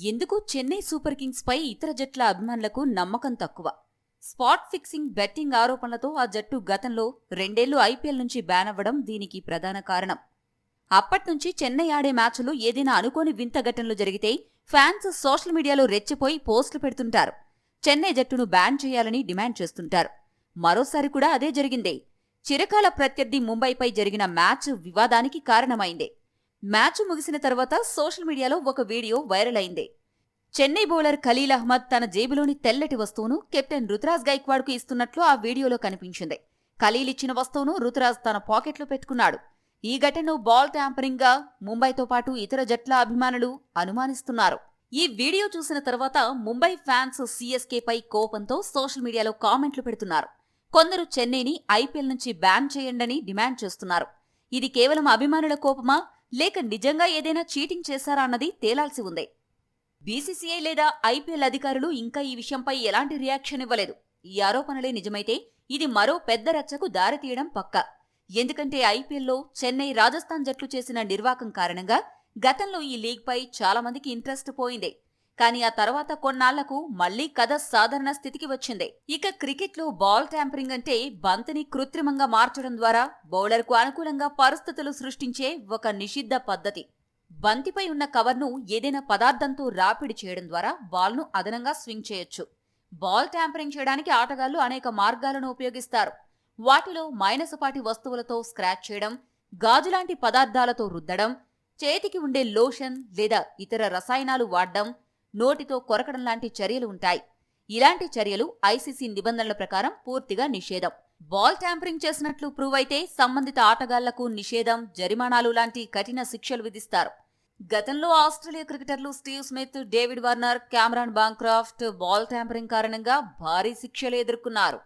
ఎందుకు Chennai super Kings పై ఇతర జట్ల అభిమానులకు నమ్మకం తక్కువ. స్పాట్ ఫిక్సింగ్ బెట్టింగ్ ఆరోపణలతో ఆ జట్టు గతంలో 2 ఏళ్లు ఐపీఎల్ నుంచి బ్యాన్ అవ్వడం దీనికి ప్రధాన కారణం. అప్పట్నుంచి చెన్నై ఆడే మ్యాచ్లు ఏదైనా అనుకోని వింత ఘటనలు జరిగితే ఫ్యాన్స్ సోషల్ మీడియాలో రెచ్చిపోయి పోస్టులు పెడుతుంటారు. చెన్నై జట్టును బ్యాన్ చేయాలని డిమాండ్ చేస్తుంటారు. మరోసారి కూడా అదే జరిగిందే. చిరకాల ప్రత్యర్థి ముంబైపై జరిగిన మ్యాచ్ వివాదానికి కారణమైందే. మ్యాచ్ ముగిసిన తర్వాత సోషల్ మీడియాలో ఒక వీడియో వైరల్ అయింది. చెన్నై బౌలర్ ఖలీల్ అహ్మద్ తన జేబులోని తెల్లటి వస్తువును కెప్టెన్ రుతురాజ్ గైక్వాడ్కు ఇస్తున్నట్లు ఆ వీడియోలో కనిపించింది. ఖలీల్ ఇచ్చిన వస్తువును రుతురాజ్ తన పాకెట్లో పెట్టుకున్నాడు. ఈ ఘటనను బాల్ ట్యాంపరింగ్ గా ముంబైతో పాటు ఇతర జట్ల అభిమానులు అనుమానిస్తున్నారు. ఈ వీడియో చూసిన తర్వాత ముంబై ఫ్యాన్స్ సీఎస్కేపై కోపంతో సోషల్ మీడియాలో కామెంట్లు పెడుతున్నారు. కొందరు చెన్నైని ఐపీఎల్ నుంచి బ్యాన్ చేయండని డిమాండ్ చేస్తున్నారు. ఇది కేవలం అభిమానుల కోపమా లేక నిజంగా ఏదైనా చీటింగ్ చేశారా అన్నది తేలాల్సి ఉంది. బీసీసీఐ లేదా ఐపీఎల్ అధికారులు ఇంకా ఈ విషయంపై ఎలాంటి రియాక్షన్ ఇవ్వలేదు. ఈ ఆరోపణలే నిజమైతే ఇది మరో పెద్ద రచ్చకు దారితీయడం పక్కా. ఎందుకంటే ఐపీఎల్లో చెన్నై, రాజస్థాన్ జట్లు చేసిన నిర్వాకం కారణంగా గతంలో ఈ లీగ్పై చాలామందికి ఇంట్రెస్ట్ పోయింది. కానీ ఆ తర్వాత కొన్నాళ్లకు మళ్లీ కథ సాధారణ స్థితికి వచ్చింది. ఇక క్రికెట్లో బాల్ ట్యాంపరింగ్ అంటే బంతిని కృత్రిమంగా మార్చడం ద్వారా బౌలర్కు అనుకూలంగా పరిస్థితులు సృష్టించే ఒక నిషిద్ధ పద్ధతి. బంతిపై ఉన్న కవర్ను ఏదైనా పదార్థంతో రాపిడి చేయడం ద్వారా బాల్ను అదనంగా స్వింగ్ చేయొచ్చు. బాల్ ట్యాంపరింగ్ చేయడానికి ఆటగాళ్లు అనేక మార్గాలను ఉపయోగిస్తారు. వాటిలో మైనసపాటి వస్తువులతో స్క్రాచ్ చేయడం, గాజులాంటి పదార్థాలతో రుద్దడం, చేతికి ఉండే లోషన్ లేదా ఇతర రసాయనాలు వాడడం, నోటితో కొరకడం లాంటి చర్యలు ఉంటాయి. ఇలాంటి చర్యలు ఐసీసీ నిబంధనల ప్రకారం పూర్తిగా నిషేధం. బాల్ ట్యాంపరింగ్ చేసినట్లు ప్రూవ్ అయితే సంబంధిత ఆటగాళ్లకు నిషేధం, జరిమానాలు లాంటి కఠిన శిక్షలు విధిస్తారు. గతంలో ఆస్ట్రేలియా క్రికెటర్లు Steve Smith, David Warner, Cameron Bancroft ball tampering కారణంగా భారీ శిక్షలు ఎదుర్కొన్నారు.